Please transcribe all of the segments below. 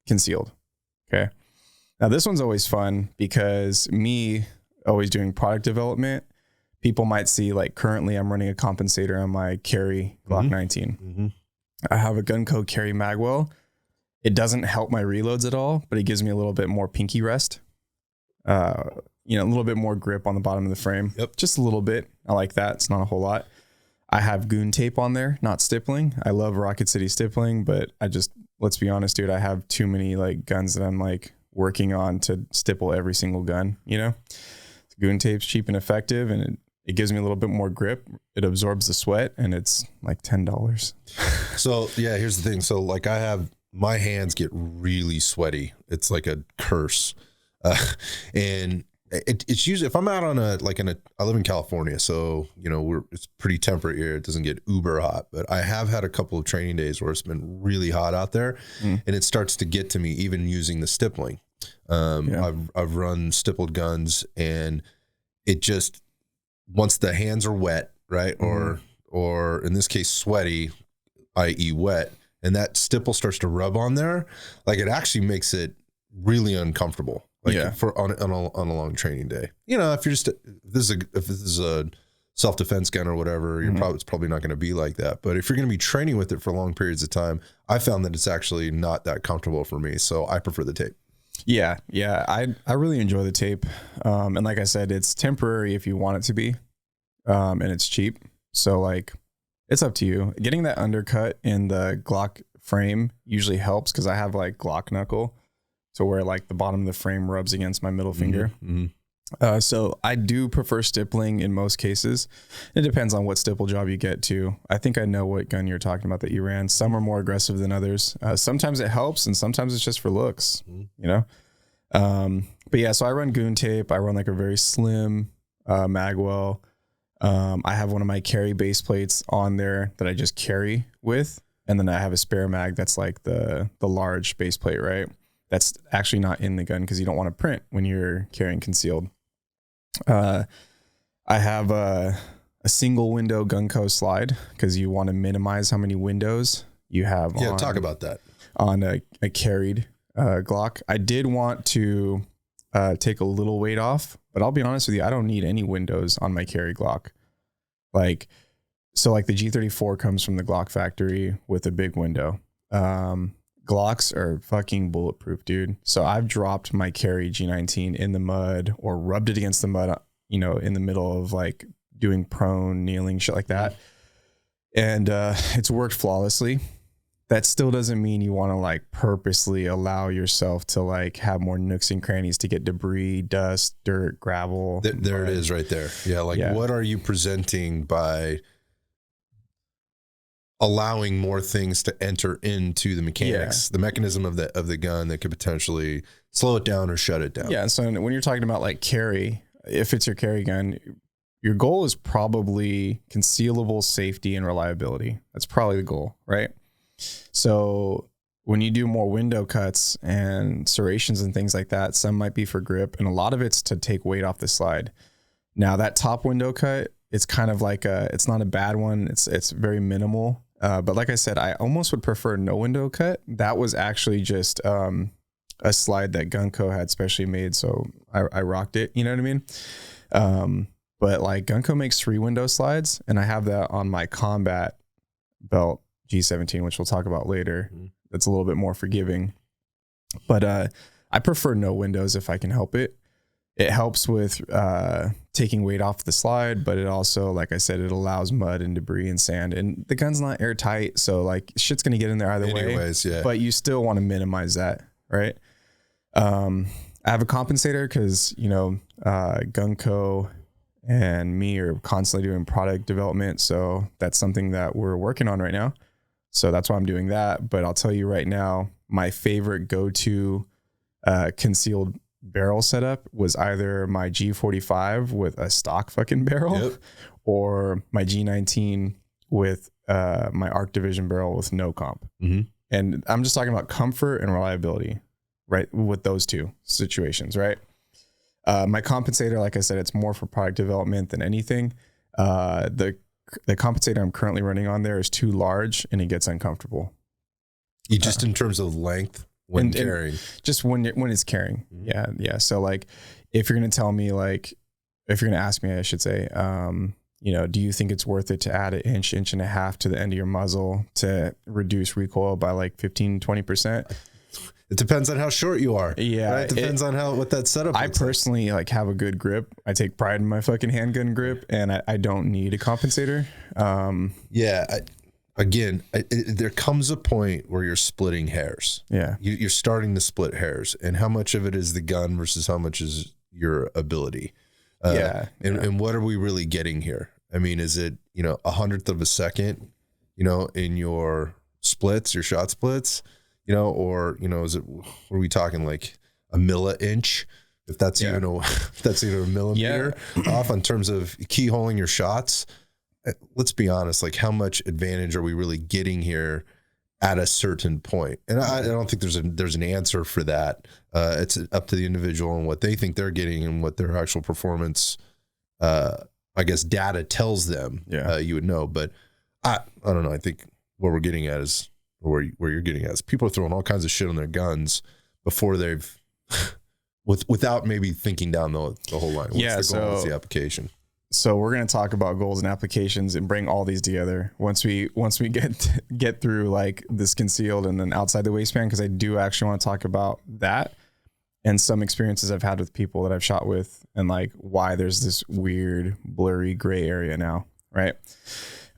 concealed. Okay. Now this one's always fun because me always doing product development, people might see like currently I'm running a compensator on my carry Glock 19. Mm-hmm. I have a Gunco carry magwell. It doesn't help my reloads at all, but it gives me a little bit more pinky rest. A little bit more grip on the bottom of the frame. Yep. Just a little bit. I like that. It's not a whole lot. I have goon tape on there, not stippling. I love Rocket City stippling, but let's be honest, dude, I have too many like guns that I'm like working on to stipple every single gun, Goon tape's cheap and effective, and it gives me a little bit more grip. It absorbs the sweat, and it's like $10. So yeah, here's the thing. So like my hands get really sweaty. It's like a curse. And it's usually, if I'm out on I live in California, so, it's pretty temperate here. It doesn't get uber hot, but I have had a couple of training days where it's been really hot out there and it starts to get to me even using the stippling. I've run stippled guns, and it just, once the hands are wet, right? Or in this case, sweaty, i.e. wet, and that stipple starts to rub on there, like it actually makes it really uncomfortable. For on a long training day, if this is a self-defense gun or whatever, it's probably not going to be like that. But if you're going to be training with it for long periods of time, I found that it's actually not that comfortable for me. So I prefer the tape. Yeah. I really enjoy the tape. And like I said, it's temporary if you want it to be, and it's cheap. So like, it's up to you. Getting that undercut in the Glock frame usually helps because I have like Glock knuckle. So where like the bottom of the frame rubs against my middle finger. Mm-hmm. So I do prefer stippling in most cases. It depends on what stipple job you get to. I think I know what gun you're talking about that you ran. Some are more aggressive than others. Sometimes it helps, and sometimes it's just for looks, But yeah, so I run goon tape. I run like a very slim magwell. I have one of my carry base plates on there that I just carry with. And then I have a spare mag that's like the large base plate, right? That's actually not in the gun because you don't want to print when you're carrying concealed. I have a single window Gunco slide because you want to minimize how many windows you have. Yeah, talk about that. On a carried Glock. I did want to take a little weight off, but I'll be honest with you, I don't need any windows on my carry Glock. Like the G34 comes from the Glock factory with a big window. Glocks are fucking bulletproof, dude. So I've dropped my carry G19 in the mud or rubbed it against the mud, in the middle of like doing prone, kneeling, shit like that. And it's worked flawlessly. That still doesn't mean you want to like purposely allow yourself to like have more nooks and crannies to get debris, dust, dirt, gravel. There it is right there. Yeah. What are you presenting by allowing more things to enter into the mechanics, the mechanism of the gun that could potentially slow it down or shut it down? Yeah. So when you're talking about like carry, if it's your carry gun, your goal is probably concealable safety and reliability. That's probably the goal, right? So when you do more window cuts and serrations and things like that, some might be for grip, and a lot of it's to take weight off the slide. Now that top window cut, it's kind of like it's not a bad one. It's very minimal. But like I said, I almost would prefer no window cut. That was actually just a slide that Gunco had specially made. So I rocked it, you know what I mean? But like Gunco makes 3 window slides, and I have that on my combat belt G17, which we'll talk about later. That's a little bit more forgiving. But I prefer no windows if I can help it. It helps with taking weight off the slide, but it also, like I said, it allows mud and debris and sand, and the gun's not airtight, so like shit's gonna get in there either way. Yeah. But you still want to minimize that, right? I have a compensator because Gunco and me are constantly doing product development, so that's something that we're working on right now. So that's why I'm doing that. But I'll tell you right now, my favorite go-to concealed barrel setup was either my G45 with a stock fucking barrel, or my G19 with my Arc Division barrel with no comp. And I'm just talking about comfort and reliability, right? With those two situations, right? My compensator, like I said, it's more for product development than anything. The compensator I'm currently running on there is too large and it gets uncomfortable. You just in terms of length? when carrying. Just when it's carrying. Mm-hmm. Yeah. So like, if you're going to tell me, like, if you're going to ask me, I should say, you know, do you think it's worth it to add an inch and a half to the end of your muzzle to reduce recoil by like 15, 20%? It depends on how short you are. Yeah. Right? It depends on what that setup is. I personally like have a good grip. I take pride in my fucking handgun grip, and I don't need a compensator. There comes a point where you're splitting hairs. Yeah. You're starting to split hairs, and how much of it is the gun versus how much is your ability? And what are we really getting here? I mean, is it, you know, 100th of a second, you know, in your splits, your shot splits, you know, or, you know, is it, what are we talking, like a milli-inch? If that's even a millimeter off in terms of keyholing your shots. Let's be honest, like how much advantage are we really getting here at a certain point? And I don't think there's an answer for that. It's up to the individual and what they think they're getting and what their actual performance, I guess, data tells them. You would know, but I don't know. I think what we're getting at is where you're getting at is people are throwing all kinds of shit on their guns before they've without maybe thinking down the whole line. What's the goal? What's the application? So we're going to talk about goals and applications and bring all these together once we get through like this concealed and then outside the waistband, because I do actually want to talk about that and some experiences I've had with people that I've shot with and like why there's this weird blurry gray area now, right?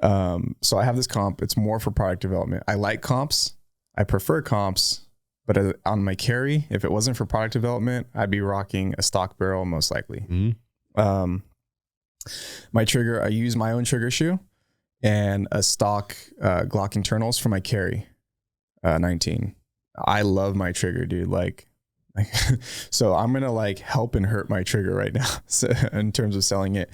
So I have this comp. It's more for product development. I like comps. I prefer comps, but on my carry, if it wasn't for product development, I'd be rocking a stock barrel most likely. Mm-hmm. My trigger, I use my own trigger shoe and a stock Glock internals for my carry 19. I love my trigger, dude. Like so I'm going to like help and hurt my trigger right now. So in terms of selling it,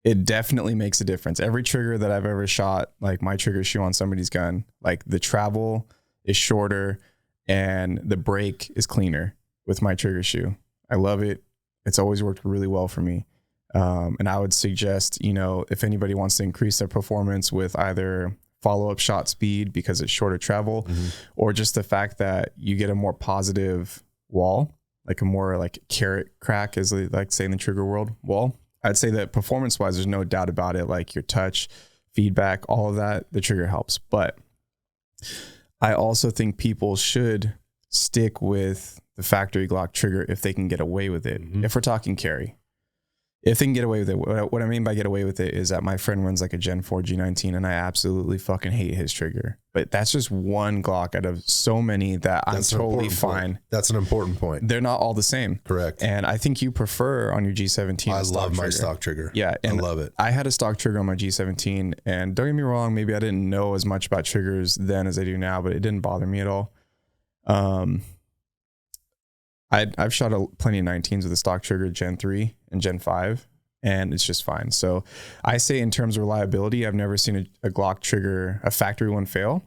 it definitely makes a difference. Every trigger that I've ever shot, like my trigger shoe on somebody's gun, like the travel is shorter and the break is cleaner with my trigger shoe. I love it. It's always worked really well for me. And I would suggest, you know, if anybody wants to increase their performance with either follow-up shot speed because it's shorter travel, or just the fact that you get a more positive wall, like a more like carrot crack, as they like say in the trigger world, wall. I'd say that performance-wise, there's no doubt about it. Like your touch, feedback, all of that, the trigger helps. But I also think people should stick with the factory Glock trigger if they can get away with it. If we're talking carry. If they can get away with it, what I mean by get away with it is that my friend runs like a Gen 4 G19 and I absolutely fucking hate his trigger. But that's just one Glock out of so many that I'm totally fine. That's an important point. They're not all the same. Correct. And I think you prefer on your G17. I love my stock trigger. Yeah. And I love it. I had a stock trigger on my G17 and don't get me wrong, maybe I didn't know as much about triggers then as I do now, but it didn't bother me at all. I've shot plenty of 19s with a stock trigger, Gen 3 and Gen 5, and it's just fine. So I say in terms of reliability, I've never seen a Glock trigger, a factory one, fail.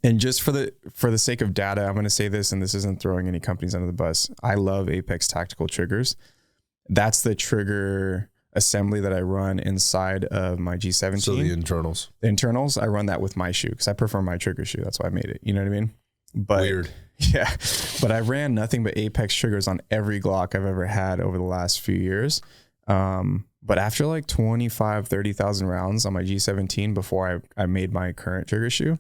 And just for the sake of data, I'm going to say this, and this isn't throwing any companies under the bus. I love Apex tactical triggers. That's the trigger assembly that I run inside of my G17. So the internals. The internals, I run that with my shoe because I prefer my trigger shoe. That's why I made it. You know what I mean? But weird. Yeah. But I ran nothing but Apex triggers on every Glock I've ever had over the last few years. But after like 25, 30,000 rounds on my G17 before I made my current trigger shoe,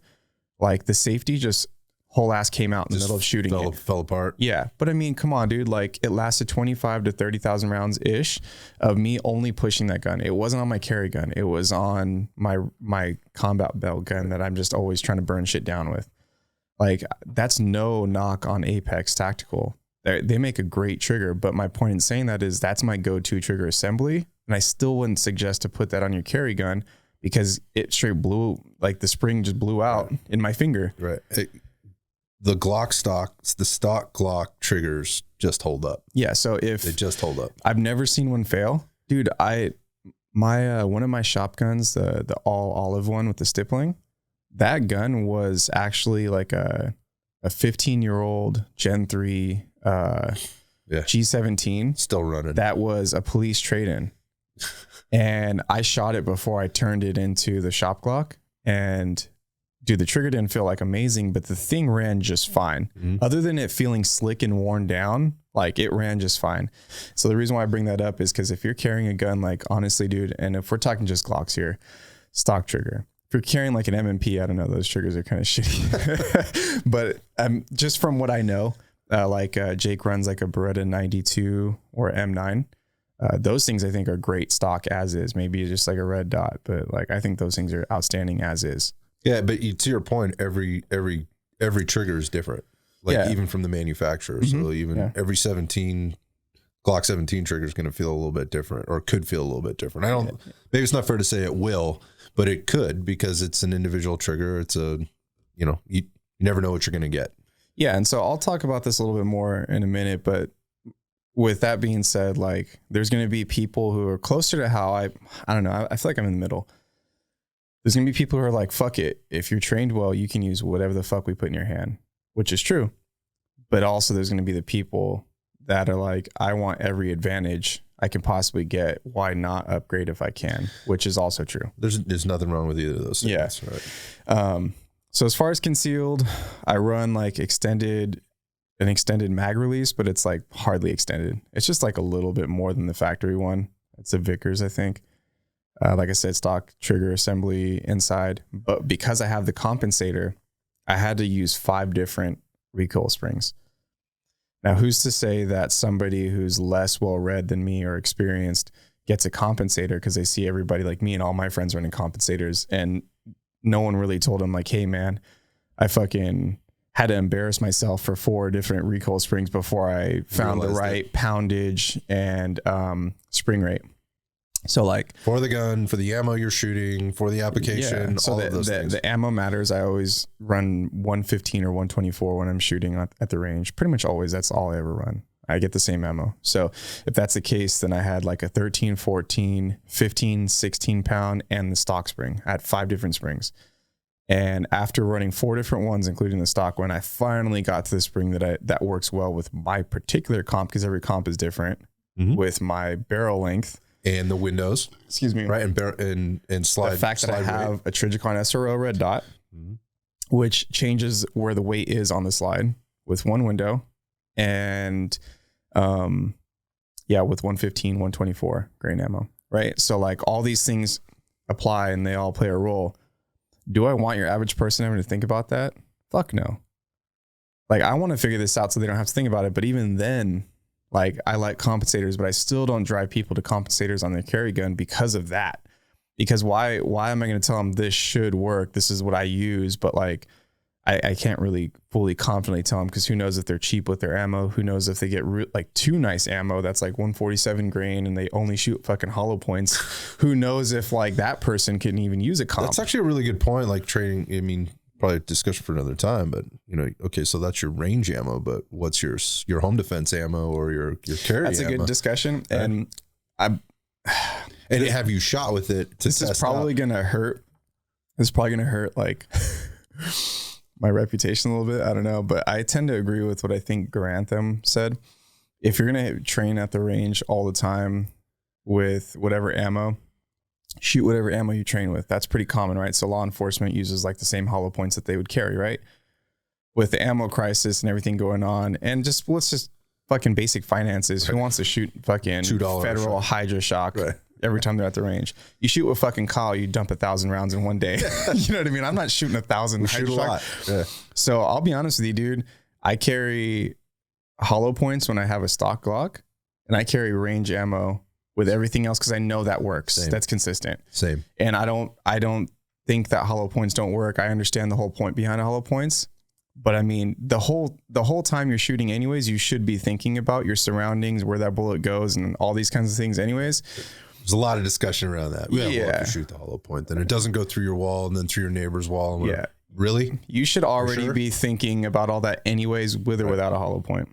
like the safety just whole ass came out in the middle of shooting it. Fell apart. Yeah. But I mean, come on, dude. Like it lasted 25 to 30,000 rounds ish of me only pushing that gun. It wasn't on my carry gun. It was on my combat belt gun that I'm just always trying to burn shit down with. Like that's no knock on Apex tactical. They make a great trigger, but my point in saying that is that's my go-to trigger assembly. And I still wouldn't suggest to put that on your carry gun because it straight blew, like the spring just blew out in my finger. Right. The stock Glock triggers just hold up. Yeah. So they just hold up. I've never seen one fail, dude. One of my shotguns, the all olive one with the stippling, that gun was actually like a 15-year-old Gen 3 G17 still running. That was a police trade-in. And I shot it before I turned it into the shop Glock. And dude, the trigger didn't feel like amazing, but the thing ran just fine. Other than it feeling slick and worn down, like it ran just fine. So the reason why I bring that up is because if you're carrying a gun, like honestly, dude, and if we're talking just Glocks here, stock trigger. If you're carrying like an M&P, I don't know, those triggers are kind of shitty. But just from what I know, Jake runs like a Beretta 92 or M9. Those things I think are great stock as is. Maybe just like a red dot, but like I think those things are outstanding as is. Yeah, but to your point, every trigger is different. Like even from the manufacturer. So even every Glock 17 trigger is going to feel a little bit different, or could feel a little bit different. Maybe it's not fair to say it will, but it could, because it's an individual trigger. It's you never know what you're going to get. Yeah. And so I'll talk about this a little bit more in a minute, but with that being said, like there's going to be people who are closer to how I don't know. I feel like I'm in the middle. There's going to be people who are like, fuck it. If you're trained well, you can use whatever the fuck we put in your hand, which is true. But also there's going to be the people that are like, I want every advantage I can possibly get. Why not upgrade if I can? Which is also true. There's nothing wrong with either of those things. Yeah. Right. So as far as concealed, I run like an extended mag release, but it's like hardly extended. It's just like a little bit more than the factory one. It's a Vickers, I think. Like I said, stock trigger assembly inside, but because I have the compensator, I had to use 5 different recoil springs. Now, who's to say that somebody who's less well-read than me or experienced gets a compensator because they see everybody like me and all my friends running compensators, and no one really told them like, hey man, I fucking had to embarrass myself for 4 different recoil springs before I found the right poundage and spring rate. So like for the gun, for the ammo you're shooting, for the application, so all of those things. The ammo matters. I always run 115 or 124 when I'm shooting at the range. Pretty much always. That's all I ever run. I get the same ammo. So if that's the case, then I had like a 13, 14, 15, 16 pound and the stock spring. I had 5 different springs. And after running 4 different ones, including the stock one, I finally got to the spring that works well with my particular comp, because every comp is different with my barrel length. And the windows, excuse me, right? And slide. The fact that I have a Trijicon SRO red dot, which changes where the weight is on the slide with one window, and with 115, 124 grain ammo, right? So like all these things apply and they all play a role. Do I want your average person ever to think about that? Fuck no. Like I want to figure this out so they don't have to think about it. But even then, like I like compensators, but I still don't drive people to compensators on their carry gun because of that. Because why am I going to tell them this should work? This is what I use, but like I can't really fully confidently tell them, because who knows if they're cheap with their ammo? Who knows if they get like too nice ammo that's like 147 grain and they only shoot fucking hollow points? Who knows if like that person can even use a comp? That's actually a really good point. Like training, I mean, probably a discussion for another time, but okay, so that's your range ammo, but what's your home defense ammo or your carry That's ammo? A good discussion. Right. And have you shot with it to this is probably going to hurt. This is probably going to hurt like my reputation a little bit. I don't know, but I tend to agree with what I think Garanthem said. If you're going to train at the range all the time with whatever ammo, shoot whatever ammo you train with. That's pretty common, right? So law enforcement uses like the same hollow points that they would carry, right? With the ammo crisis and everything going on, and let's just fucking basic finances. Right. Who wants to shoot fucking $2 federal Hydra shock every time they're at the range? You shoot with fucking Kyle, you dump 1,000 rounds in one day. You know what I mean? I'm not shooting 1,000 Hydra shock. Yeah. So I'll be honest with you, dude. I carry hollow points when I have a stock Glock, and I carry range ammo with everything else because I know that works. Same. That's consistent. Same. And I don't think that hollow points don't work. I understand the whole point behind hollow points, but I mean the whole time you're shooting anyways, you should be thinking about your surroundings, where that bullet goes, and all these kinds of things anyways. There's a lot of discussion around that. Well, if you shoot the hollow point, then it doesn't go through your wall and then through your neighbor's wall. And really? You should already be thinking about all that anyways, with or without a hollow point.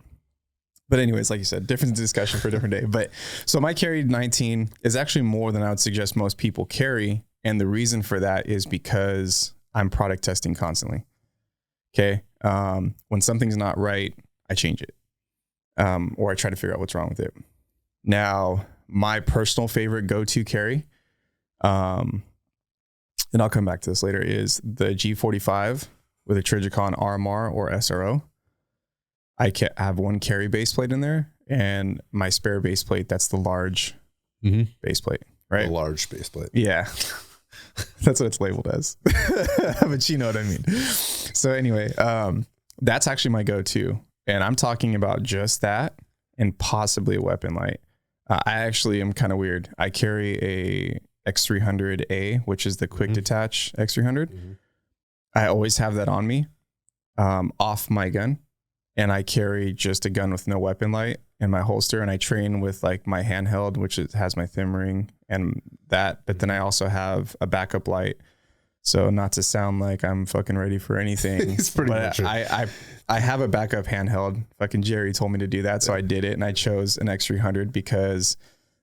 But anyways, like you said, different discussion for a different day. But so my carry 19 is actually more than I would suggest most people carry. And the reason for that is because I'm product testing constantly. Okay. When something's not right, I change it. Or I try to figure out what's wrong with it. Now, my personal favorite go-to carry and I'll come back to this later, is the G45 with a Trijicon RMR or SRO. I have one carry base plate in there, and my spare base plate, that's the large base plate, right? A large base plate. Yeah. That's what it's labeled as. But you know what I mean. So anyway, that's actually my go-to. And I'm talking about just that and possibly a weapon light. I actually am kind of weird. I carry a X300A, which is the quick detach X300. I always have that on me, off my gun. And I carry just a gun with no weapon light in my holster. And I train with like my handheld, which has my thumb ring and that. But then I also have a backup light. So not to sound like I'm fucking ready for anything, It's pretty much I have a backup handheld. Fucking Jerry told me to do that. So I did it. And I chose an X300 because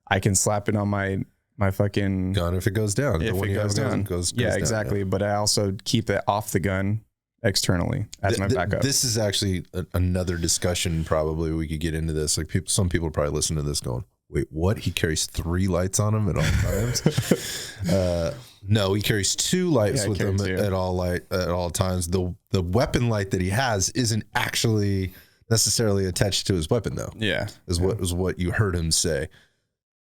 I can slap it on my fucking gun if it goes down. If it goes down. Goes yeah, down, exactly. But I also keep it off the gun externally as my backup. This is actually another discussion. Probably we could get into this. Like some people probably listen to this going, "Wait, what? He carries 3 lights on him at all times?" No, he carries 2 lights with him at all times. The weapon light that he has isn't actually necessarily attached to his weapon, though. Yeah, is what you heard him say.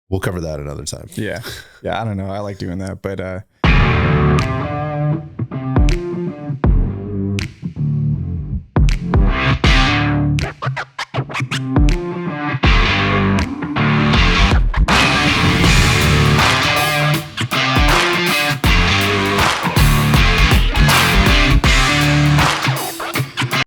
We'll cover that another time. Yeah. I don't know. I like doing that, but